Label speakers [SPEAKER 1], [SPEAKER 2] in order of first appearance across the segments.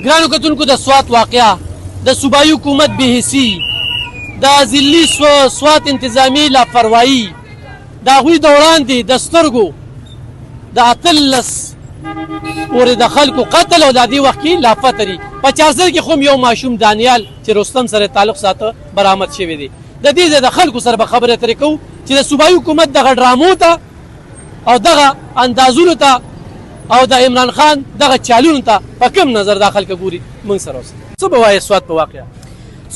[SPEAKER 1] ګرانو کتونکو د سوات واقعه د صوبایي حکومت بېحسي د ضلعي سوات انتظامي لاپروايي د هغوی د وړاندې د سترګو د 18 پورې د خلکو قتل او د دې وخت کې لاپته دي په چارسر کې خو یو ماشوم دانیال چې رستم سره تعلق ساته برآمد شوی دی د دې د خلکو سره به خبرې اترې کوو چې د صوبایي حکومت دغه ډرامو ته او دغه اندازونو ته او د عمران خان دغه چالونو ته په کوم نظر دا خلک ګوري موږ سره اوسه څه به وایې سوات په واقعه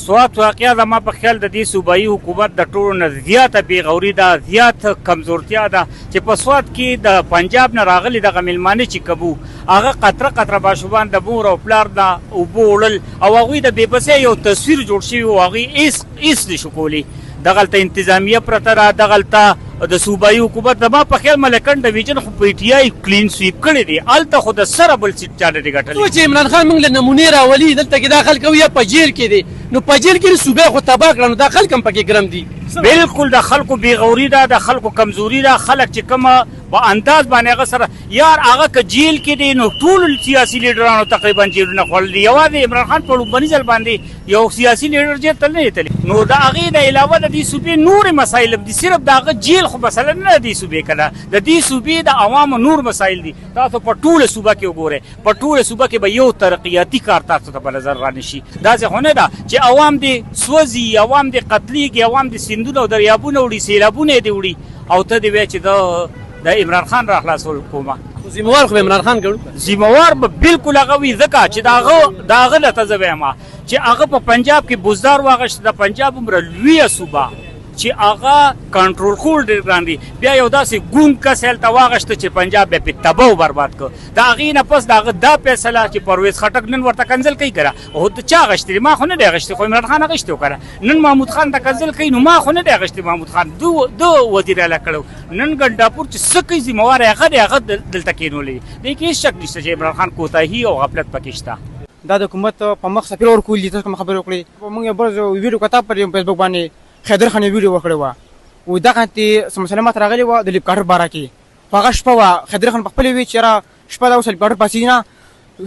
[SPEAKER 2] سوات واقعه زما په خیال د دې صوبایي حکومت د ټولو نه زیاته بېغوري ده زیات کمزورتیا ده چې په سوات کې د پنجاب نه راغلي دغه میلمانه چې کبو هغه قطره قطره ماشومان د مور او پلار د اوبو وړل او هغوی د بېبسۍ یو تصویر جوړ شوي و هغوی هېڅ نشو کولی دغلته انتظامیه پرته ده دغلته د صوبایي حکومت زما په خیال ملکن ډویژن خو پی ټي آی کلین سویپ کړی دی هلته خو د سره بل سیټ چا نه دی ګټلی
[SPEAKER 1] چې عمران خان موږ له نمونې راولي دلته کې دا خلک یا په جیل کې دی نو په جیل کې صوبې خو تباه کړه نو دا خلک هم پکې ګرم دي
[SPEAKER 2] بالکل د خلکو بېغوري ده د خلکو کمزوري ده خلک چې کومه په انداز باندې هغه سره یار هغه که جیل کې دی نو ټول سیاسي لیډرانو تقریبا جیلونه خوړل دي یوازې عمران خان په لومړني ځل باندې یو سیاسي لیډر جیل ته نه دی تللی نو د هغې نه علاوه د دې صوبې نورې مسایل هم دي صرف د هغه جیل خو مسله نه دي صوبې که نه د دې صوبې د عوامو نور مسایل دي تاسو په ټوله صوبه کې وګورئ په ټوله صوبه کې به یو ترقیاتي کار تاسو ته په نظر رانشي داسې خو نه ده چې عوام دې سوځي عوام دې قتلیږي عوام دې سیندونه او دریابونه وړي سیلابونه یې دې وړي او ته دې وایې چې د عمران خان را خلاصول کومه
[SPEAKER 1] ذمهوار خو عمران خان ګڼو
[SPEAKER 2] ذمهوار به بالکل هغه وي ځکه چې د هغه نه ته زه وایم چې هغه په پنجاب کې بزدار واغېسته د پنجاب هومره لویه صوبه چې هغه کنټرول کول ډېر ګران دي بیا یو داسې ګونګ کس هلته واغېسته چې پنجاب بیا پې تباه و برباد کړ د هغې نه پس د هغه دا فیصله چې پرویز خټک نن ورته کنځل کوي که هو د چا اغېشتې دی ما خو نه دی اغېشتې خو عمران خان اغېشتې و که نن محمود خان ته کنځل کوي نو ما خو نه دی اغېشتې محمود خان ده وزیر اعلی کړی نن ګنډاپور چې څه کوي ذمهوار هغه دی هغه دلته کښېنولی دی دې کې هېڅ شک نشته چې عمران خان کوتاهي او غفلت پکې شته
[SPEAKER 3] دا د حکومت په مخ سفیر ورکول دي تاسو کومه خبرې وکړې موږ یو بل ویډیو کتاب پر فیسبوک باندې خیدر خان ویډیو وکړې وه و دغه مسله ماته راغلې وه د لیپکاټر باره کې په هغه شپه وه خیدر خان پخپلې وی چې یاره شپه دا اوس لیپکاټر پاسېږي نه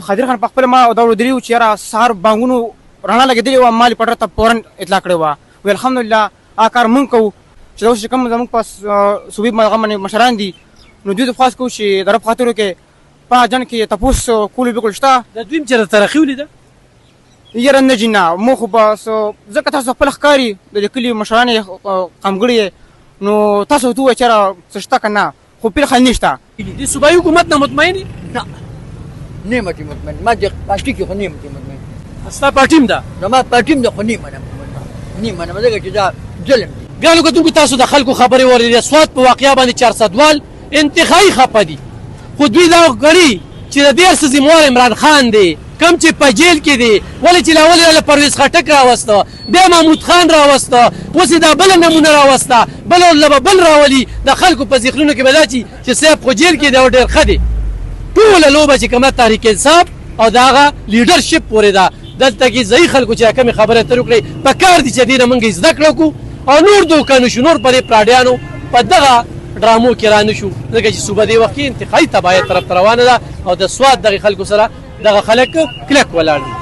[SPEAKER 3] خیدر خان پخپله ما دا ودرې وو چې یاره سهار بانګونو رڼا لګېدلې وه ما لیپکاټر ته فورا اطلاع کړې وه وی الحمدلله هغه کار مونږ کوو چې دا اوس چې کوم زموږ په صوبې هغه باندې مشران دي نو دوی ته خواست کوو چې د رب خاطر وکړې په جن کې تپوس کولو بالکل شته
[SPEAKER 1] د دوی هم چېرته ترقي ولیده
[SPEAKER 3] یاره نه جي نه مو خو بس ځکه تاسو خپله ښکاري د دې کلي مشران یې قمګړي نو تاسو ورته ووایه چې یاره څه شته که نه خو فعل خل نشته
[SPEAKER 1] د صوبایي حکومت نه مطمئن یې
[SPEAKER 4] نه نه یم مطمئن ما د پارټي کې خو نه یم مطمئن
[SPEAKER 1] ستا پارټي هم ده
[SPEAKER 4] زما پارټي هم ده خو نه یم منم ځکه چې دا ظلم دی
[SPEAKER 1] ګرانو کتونکو تاسو د خلکو خبرې واورېدې سوات په واقعه باندې 400 وال انتخابي خفه دي خو دوی دا ګڼي چې د دې هر څه ذمهوار عمران خان دی کم چې په جیل کې دی ولې چې لاولې له پرویز خټک راوسته بیا محمود خان راوسته اوس دا بله نمونه راوسته بل راولي د خلکو په ذهنونو کې به دا چې صاحب خو جیل کې دی او ډېر ښه دی ټوله لوبه چې کومه تحریک انصاف او د هغه لیډرشپ پورې ده دلته کې ځایي خلکو چې کومې خبرې اترې وکړئ په کار دي چې دې نه موږ زده کړه کړو او نور دوکه نشو نور په دې پراډیانو په دغه ډرامو کې را نشو ځکه چې صوبه دې وخت کې انتقایي تباهۍ طرف ته روانه ده او د سوات دغې خلکو سره دغه خلک کلک ولاړ دي